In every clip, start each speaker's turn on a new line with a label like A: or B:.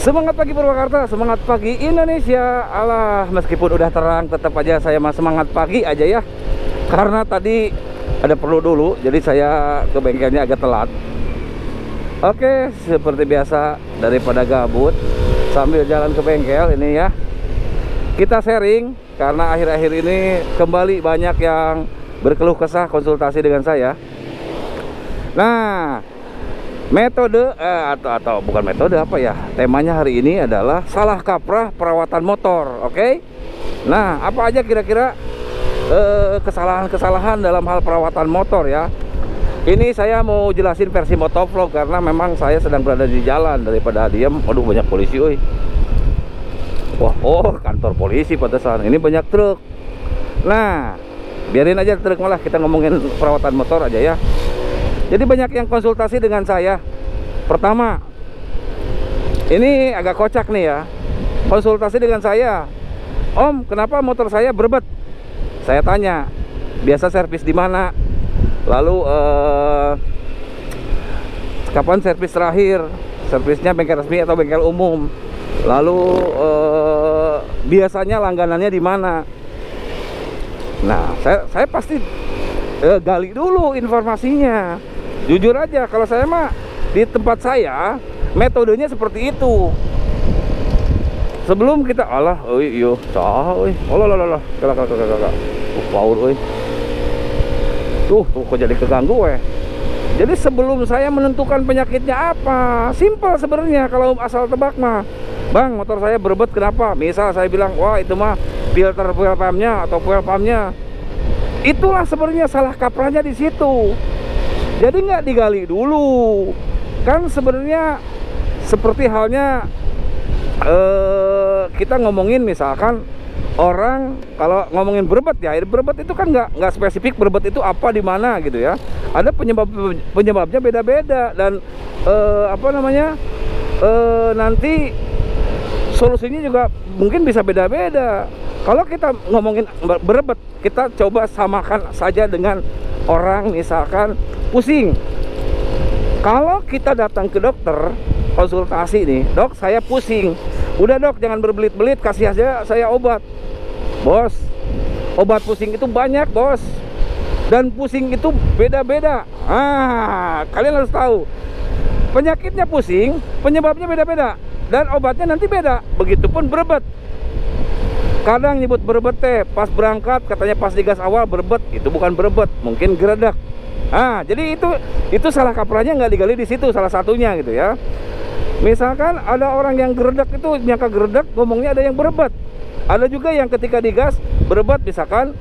A: Semangat pagi Purwakarta, semangat pagi Indonesia. Alah, meskipun udah terang tetap aja saya mah semangat pagi aja ya. Karena tadi ada perlu dulu, jadi saya ke bengkelnya agak telat. Oke, seperti biasa daripada gabut sambil jalan ke bengkel ini ya, kita sharing karena akhir-akhir ini kembali banyak yang berkeluh kesah konsultasi dengan saya. Nah, metode atau bukan metode apa ya, temanya hari ini adalah salah kaprah perawatan motor. Oke. Nah, apa aja kira-kira kesalahan-kesalahan dalam hal perawatan motor ya. Ini saya mau jelasin versi motovlog karena memang saya sedang berada di jalan. Daripada diam, aduh banyak polisi oi. Wah, oh kantor polisi pantesan. Ini banyak truk. Nah, biarin aja truk, malah kita ngomongin perawatan motor aja ya. Jadi banyak yang konsultasi dengan saya. Pertama, ini agak kocak nih ya, konsultasi dengan saya, Om, kenapa motor saya berbet? Saya tanya, biasa servis di mana? Lalu kapan servis terakhir? Servisnya bengkel resmi atau bengkel umum? Lalu biasanya langganannya di mana? Nah, saya pasti gali dulu informasinya. Jujur aja, kalau saya mah di tempat saya metodenya seperti itu. Sebelum kita yo cah oi. Kakak. Power oi. Tuh kok jadi keganggu weh. Jadi sebelum saya menentukan penyakitnya apa, simpel sebenarnya kalau asal tebak mah. Bang, motor saya berebet kenapa? Misal saya bilang, wah itu mah filter fuel pumpnya atau fuel pumpnya. Itulah sebenarnya salah kaprahnya di situ. Jadi nggak digali dulu. Kan sebenarnya seperti halnya kita ngomongin misalkan orang kalau ngomongin berebet ya, berebet itu kan nggak spesifik berebet itu apa di mana gitu ya. Ada penyebabnya beda-beda dan nanti solusinya juga mungkin bisa beda-beda. Kalau kita ngomongin berebet, kita coba samakan saja dengan orang misalkan pusing. Kalau kita datang ke dokter konsultasi nih, dok saya pusing. Udah dok, jangan berbelit-belit, kasih aja saya obat. Bos, obat pusing itu banyak bos. Dan pusing itu beda-beda. Kalian harus tahu, penyakitnya pusing, penyebabnya beda-beda, dan obatnya nanti beda. Begitupun berebet. Kadang nyebut berebet teh pas berangkat katanya pas digas awal berebet, itu bukan berebet, mungkin geredak. Jadi itu salah kaprahnya nggak digali di situ, salah satunya gitu ya. Misalkan ada orang yang geredak itu nyangka geredak, ngomongnya ada yang berebet. Ada juga yang ketika digas berebet misalkan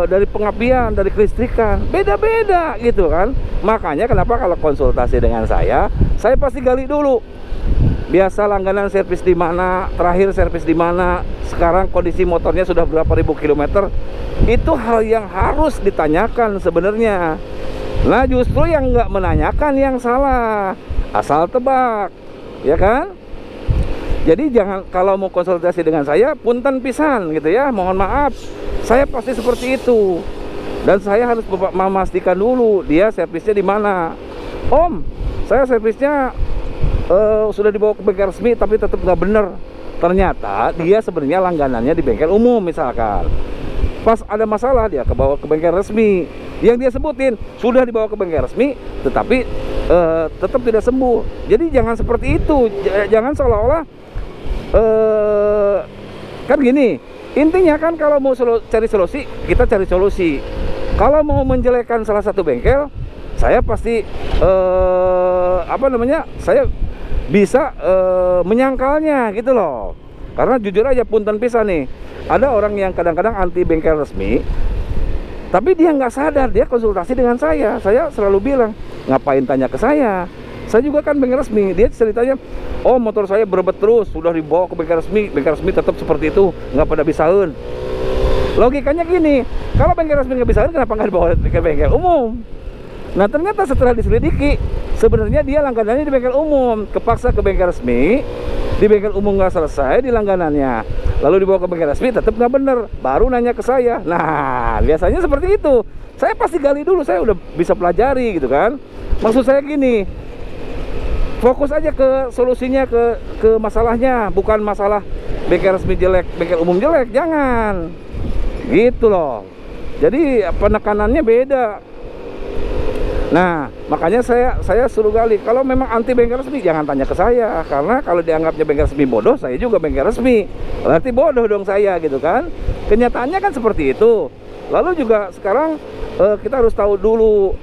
A: dari pengapian, dari kelistrikan, beda-beda gitu kan. Makanya kenapa kalau konsultasi dengan saya pasti gali dulu. Biasa langganan servis di mana, terakhir servis di mana, sekarang kondisi motornya sudah berapa ribu kilometer. Itu hal yang harus ditanyakan sebenarnya. Nah, justru yang nggak menanyakan yang salah, asal tebak, ya kan? Jadi jangan, kalau mau konsultasi dengan saya, punten pisan gitu ya, mohon maaf, saya pasti seperti itu. Dan saya harus memastikan dulu dia servisnya di mana. Om, saya servisnya sudah dibawa ke bengkel resmi tapi tetap nggak bener. Ternyata dia sebenarnya langganannya di bengkel umum misalkan. Pas ada masalah dia kebawa ke bengkel resmi. Yang dia sebutin sudah dibawa ke bengkel resmi tetapi tetap tidak sembuh. Jadi jangan seperti itu. Jangan seolah-olah kan gini. Intinya kan kalau mau cari solusi, kita cari solusi. Kalau mau menjelekkan salah satu bengkel, saya pasti saya bisa menyangkalnya gitu loh. Karena jujur aja punten pisan nih, ada orang yang kadang-kadang anti bengkel resmi tapi dia nggak sadar, dia konsultasi dengan saya selalu bilang, ngapain tanya ke saya juga kan bengkel resmi. Dia ceritanya, oh motor saya berebet terus, sudah dibawa ke bengkel resmi tetap seperti itu, nggak pada bisain. Logikanya gini, kalau bengkel resmi nggak bisain, kenapa nggak dibawa ke bengkel umum? Nah ternyata setelah diselidiki, sebenarnya dia langganannya di bengkel umum, kepaksa ke bengkel resmi, di bengkel umum nggak selesai di langganannya, lalu dibawa ke bengkel resmi tetap nggak bener, baru nanya ke saya. Nah biasanya seperti itu. Saya pasti gali dulu, saya udah bisa pelajari gitu kan. Maksud saya gini, fokus aja ke solusinya, ke masalahnya, bukan masalah bengkel resmi jelek, bengkel umum jelek, jangan gitu loh. Jadi penekanannya beda. Nah, makanya saya suruh gali, kalau memang anti bengkel resmi jangan tanya ke saya, karena kalau dianggapnya bengkel resmi bodoh, saya juga bengkel resmi, berarti bodoh dong saya gitu kan. Kenyataannya kan seperti itu. Lalu juga sekarang kita harus tahu dulu,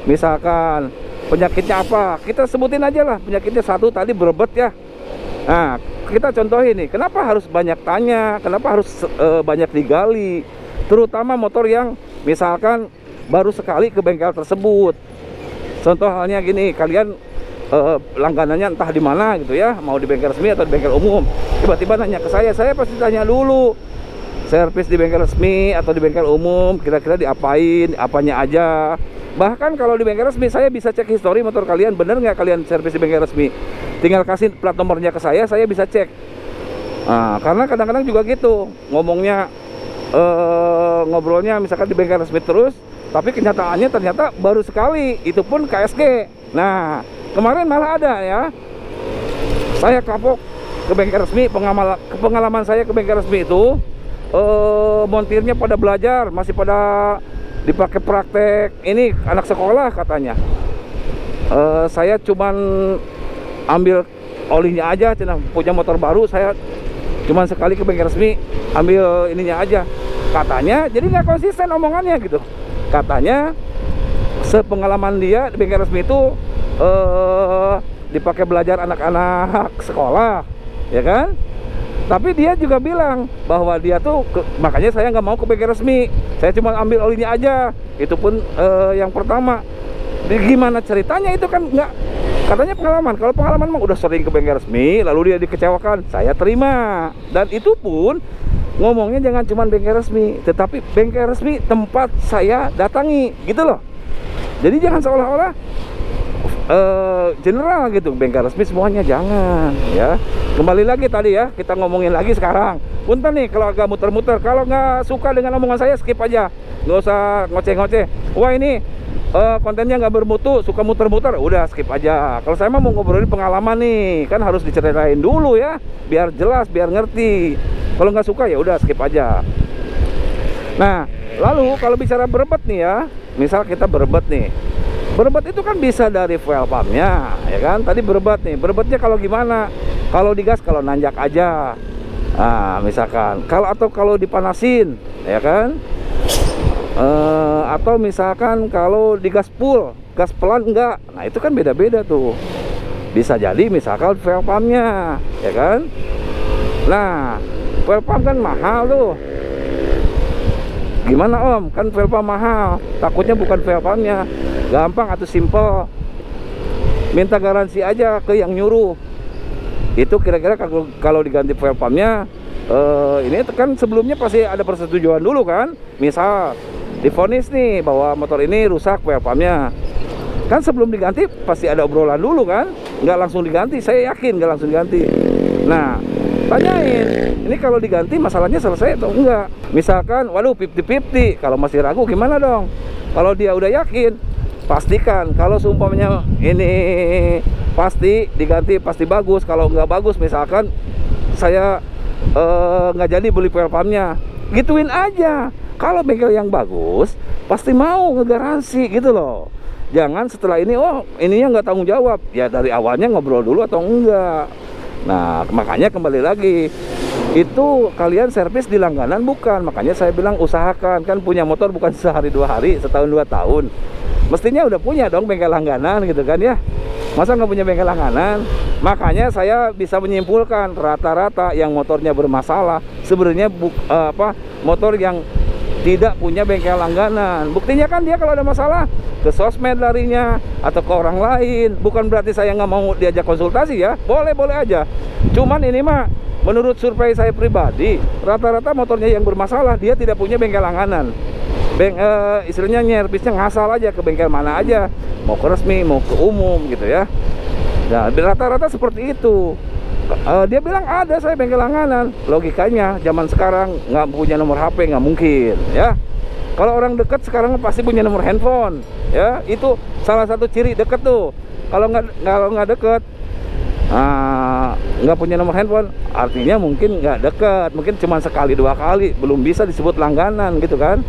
A: misalkan penyakitnya apa, kita sebutin aja lah penyakitnya. Satu tadi berebet ya. Nah, kita contohin nih, kenapa harus banyak tanya, kenapa harus banyak digali, terutama motor yang misalkan baru sekali ke bengkel tersebut. Contoh halnya gini, kalian langganannya entah di mana gitu ya, mau di bengkel resmi atau di bengkel umum, tiba-tiba nanya ke saya pasti tanya dulu, servis di bengkel resmi atau di bengkel umum kira-kira diapain, apanya aja. Bahkan kalau di bengkel resmi saya bisa cek histori motor kalian, bener nggak kalian servis di bengkel resmi, tinggal kasih plat nomornya ke saya bisa cek. Nah, karena kadang-kadang juga gitu ngomongnya, ngobrolnya misalkan di bengkel resmi terus, tapi kenyataannya ternyata baru sekali, itu pun KSG. Nah, kemarin malah ada ya, saya kapok ke bengkel resmi, pengalaman saya ke bengkel resmi itu, montirnya pada belajar, masih pada dipakai praktek, ini anak sekolah katanya. Saya cuman ambil olinya aja, punya motor baru, saya cuman sekali ke bengkel resmi, ambil ininya aja katanya. Jadi nggak konsisten omongannya gitu. Katanya sepengalaman dia di bengkel resmi itu dipakai belajar anak-anak sekolah, ya kan? Tapi dia juga bilang bahwa dia tuh makanya saya nggak mau ke bengkel resmi, saya cuma ambil olinya aja. Itu pun yang pertama. Gimana ceritanya itu kan nggak, katanya pengalaman. Kalau pengalaman mah udah sering ke bengkel resmi lalu dia dikecewakan, saya terima. Dan itu pun ngomongnya jangan cuma bengkel resmi, tetapi bengkel resmi tempat saya datangi gitu loh. Jadi jangan seolah-olah general gitu, bengkel resmi semuanya, jangan ya. Kembali lagi tadi ya, kita ngomongin lagi sekarang. Punten nih kalau agak muter-muter, kalau nggak suka dengan omongan saya skip aja, nggak usah ngoceh-ngoceh. Wah ini kontennya nggak bermutu, suka muter-muter, udah skip aja. Kalau saya mah mau ngobrolin pengalaman nih, kan harus diceritain dulu ya, biar jelas, biar ngerti. Kalau nggak suka ya udah skip aja. Nah, lalu kalau bicara berebet nih ya, misal kita berebet nih, berebet itu kan bisa dari fuel pumpnya, ya kan? Tadi berebet nih, berebetnya kalau gimana? Kalau digas, kalau nanjak aja. Nah, misalkan kalau dipanasin, ya kan? Atau misalkan kalau digas full, gas pelan enggak. Nah, itu kan beda-beda tuh. Bisa jadi misalkan fuel pumpnya, ya kan? Nah, fuel pump kan mahal tuh. Gimana om? Kan fuel pump mahal. Takutnya bukan fuel pumpnya. Gampang atau simple, minta garansi aja ke yang nyuruh. Itu kira-kira kalau diganti fuel pumpnya, ini kan sebelumnya pasti ada persetujuan dulu kan. Misal divonis nih bahwa motor ini rusak fuel pumpnya, kan sebelum diganti pasti ada obrolan dulu kan. Nggak langsung diganti, saya yakin nggak langsung diganti. Nah, tanyain, ini kalau diganti masalahnya selesai atau enggak. Misalkan waduh 50-50, kalau masih ragu gimana dong? Kalau dia udah yakin, pastikan. Kalau seumpamanya ini pasti diganti, pasti bagus. Kalau nggak bagus, misalkan saya nggak jadi beli fuel pumpnya, gituin aja. Kalau bengkel yang bagus pasti mau ngegaransi gitu loh. Jangan setelah ini, oh ininya nggak tanggung jawab. Ya dari awalnya ngobrol dulu atau enggak. Nah, makanya kembali lagi, itu kalian servis di langganan bukan. Makanya saya bilang usahakan, kan punya motor bukan sehari dua hari, setahun 2 tahun. Mestinya udah punya dong bengkel langganan gitu kan ya. Masa nggak punya bengkel langganan? Makanya saya bisa menyimpulkan rata-rata yang motornya bermasalah sebenarnya motor yang tidak punya bengkel langganan. Buktinya kan dia kalau ada masalah ke sosmed larinya atau ke orang lain. Bukan berarti saya nggak mau diajak konsultasi ya, boleh-boleh aja. Cuman ini mah menurut survei saya pribadi, rata-rata motornya yang bermasalah dia tidak punya bengkel langganan. Istilahnya nyervisnya ngasal aja ke bengkel mana aja, mau ke resmi, mau ke umum gitu ya. Nah, rata-rata seperti itu. Dia bilang ada saya bengkel langganan. Logikanya zaman sekarang nggak punya nomor HP nggak mungkin ya. Kalau orang deket sekarang pasti punya nomor handphone ya. Itu salah satu ciri deket tuh. Kalau nggak deket, nggak punya nomor handphone, artinya mungkin nggak dekat, mungkin cuma sekali dua kali, belum bisa disebut langganan gitu kan.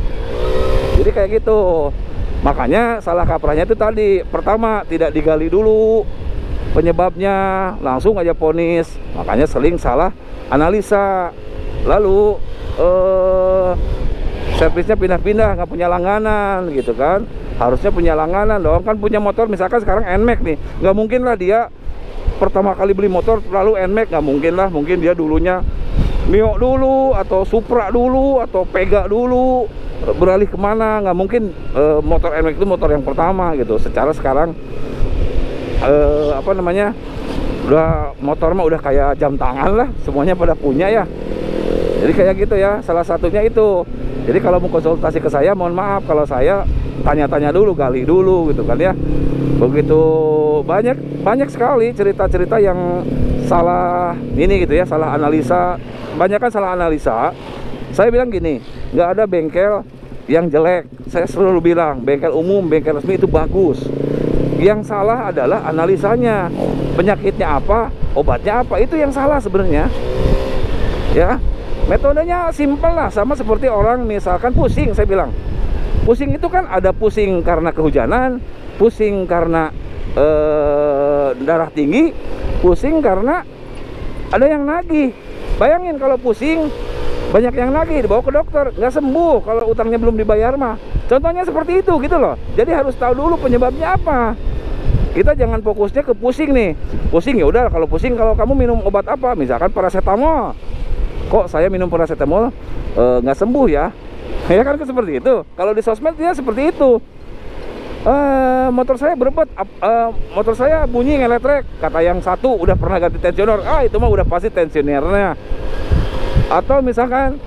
A: Jadi kayak gitu. Makanya salah kaprahnya itu tadi, pertama tidak digali dulu penyebabnya, langsung aja vonis. Makanya sering salah analisa. Lalu servisnya pindah-pindah, nggak punya langganan gitu kan. Harusnya punya langganan dong, kan punya motor misalkan sekarang NMAX nih, nggak mungkin lah dia pertama kali beli motor lalu NMAX, nggak mungkin lah. Mungkin dia dulunya Mio dulu, atau Supra dulu, atau Pega dulu, beralih kemana. Nggak mungkin motor NMAX itu motor yang pertama gitu. Secara sekarang apa namanya, udah motor mah udah kayak jam tangan lah, semuanya pada punya ya. Jadi kayak gitu ya, salah satunya itu. Jadi kalau mau konsultasi ke saya, mohon maaf kalau saya tanya-tanya dulu, gali dulu gitu kan ya. Begitu banyak sekali cerita-cerita yang salah ini gitu ya, salah analisa. Banyak kan salah analisa. Saya bilang gini, nggak ada bengkel yang jelek. Saya selalu bilang bengkel umum, bengkel resmi itu bagus. Yang salah adalah analisanya. Penyakitnya apa, obatnya apa, itu yang salah sebenarnya. Ya, metodenya simpel lah, sama seperti orang misalkan pusing. Saya bilang pusing itu kan ada pusing karena kehujanan, pusing karena darah tinggi, pusing karena ada yang nagih. Bayangin kalau pusing banyak yang nagih, dibawa ke dokter nggak sembuh kalau utangnya belum dibayar mah. Contohnya seperti itu gitu loh. Jadi harus tahu dulu penyebabnya apa. Kita jangan fokusnya ke pusing nih. Pusing ya udah, kalau pusing, kalau kamu minum obat apa, misalkan paracetamol. Kok saya minum paracetamol nggak sembuh ya? Ya kan seperti itu. Kalau di sosmed dia seperti itu. Motor saya berebut, motor saya bunyi ngeletrek, kata yang satu udah pernah ganti tensioner, itu mah udah pasti tensionernya. Atau misalkan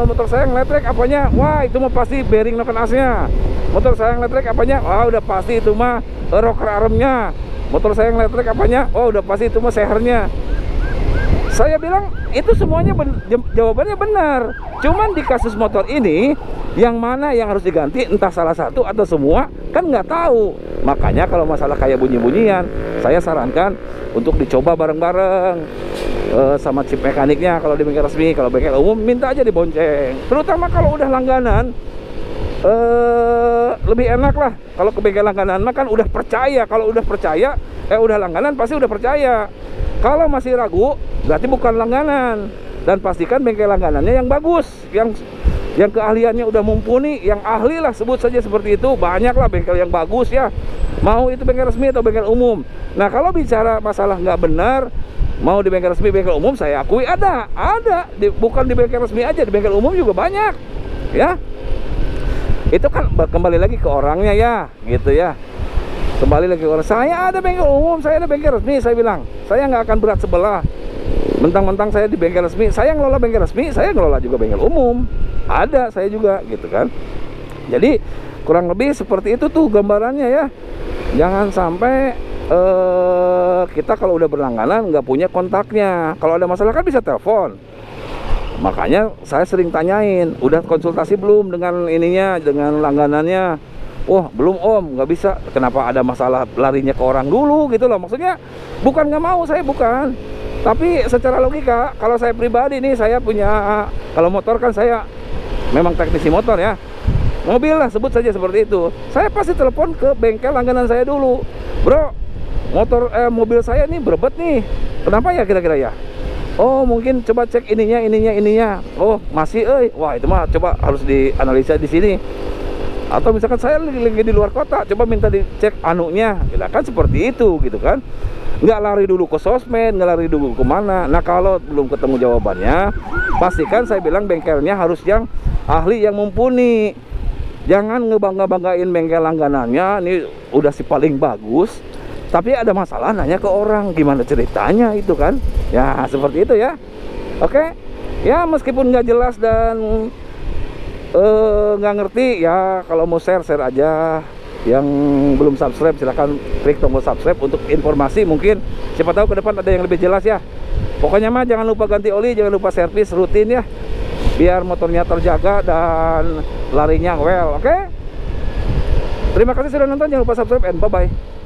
A: motor saya ngeletrek apanya, wah itu mah pasti bearing neken asnya. Motor saya ngeletrek apanya, wah udah pasti itu mah rocker armnya. Motor saya ngeletrek apanya, oh udah pasti itu mah sehernya. Saya bilang itu semuanya jawabannya benar. Cuman di kasus motor ini, yang mana yang harus diganti, entah salah satu atau semua, kan nggak tahu. Makanya kalau masalah kayak bunyi-bunyian, saya sarankan untuk dicoba bareng-bareng sama chip mekaniknya. Kalau di bengkel resmi, kalau bengkel umum minta aja dibonceng. Terutama kalau udah langganan, lebih enak lah. Kalau ke bengkel langganan mah kan udah percaya. Kalau udah percaya, udah langganan pasti udah percaya. Kalau masih ragu, berarti bukan langganan. Dan pastikan bengkel langganannya yang bagus, yang keahliannya udah mumpuni, yang ahli lah, sebut saja seperti itu. Banyak lah bengkel yang bagus ya, mau itu bengkel resmi atau bengkel umum. Nah kalau bicara masalah nggak benar, mau di bengkel resmi, bengkel umum, saya akui ada. Bukan di bengkel resmi aja, di bengkel umum juga banyak ya. Itu kan kembali lagi ke orangnya ya, gitu ya. Kembali lagi ke orang. Saya ada bengkel umum, saya ada bengkel resmi. Saya bilang, saya nggak akan berat sebelah. Mentang-mentang saya di bengkel resmi, saya ngelola bengkel resmi, saya ngelola juga bengkel umum. Ada saya juga gitu kan. Jadi kurang lebih seperti itu tuh gambarannya ya. Jangan sampai kita kalau udah berlangganan nggak punya kontaknya. Kalau ada masalah kan bisa telepon. Makanya saya sering tanyain, udah konsultasi belum dengan ininya, dengan langganannya? Oh belum om, nggak bisa. Kenapa ada masalah larinya ke orang dulu gitu loh. Maksudnya bukan nggak mau, saya bukan. Tapi secara logika, kalau saya pribadi nih, saya punya, kalau motor kan saya memang teknisi motor ya. Mobil lah, sebut saja seperti itu. Saya pasti telepon ke bengkel langganan saya dulu. Bro, mobil saya nih berebet nih. Kenapa ya kira-kira ya? Oh mungkin coba cek ininya. Oh masih, wah itu mah coba harus dianalisa di sini. Atau misalkan saya lagi di luar kota, coba minta dicek anunya. Kan seperti itu gitu kan. Nggak lari dulu ke sosmed, nggak lari dulu kemana. Nah kalau belum ketemu jawabannya, pastikan saya bilang bengkelnya harus yang ahli, yang mumpuni. Jangan ngebangga-banggain bengkel langganannya, ini udah si paling bagus, tapi ada masalah nanya ke orang, gimana ceritanya itu kan. Ya seperti itu ya. Oke. Ya meskipun nggak jelas dan nggak ngerti ya, kalau mau share aja. Yang belum subscribe silahkan klik tombol subscribe untuk informasi, mungkin siapa tahu ke depan ada yang lebih jelas ya. Pokoknya mah jangan lupa ganti oli, jangan lupa servis rutin ya, biar motornya terjaga dan larinya well. Oke? Terima kasih sudah nonton, jangan lupa subscribe and bye bye.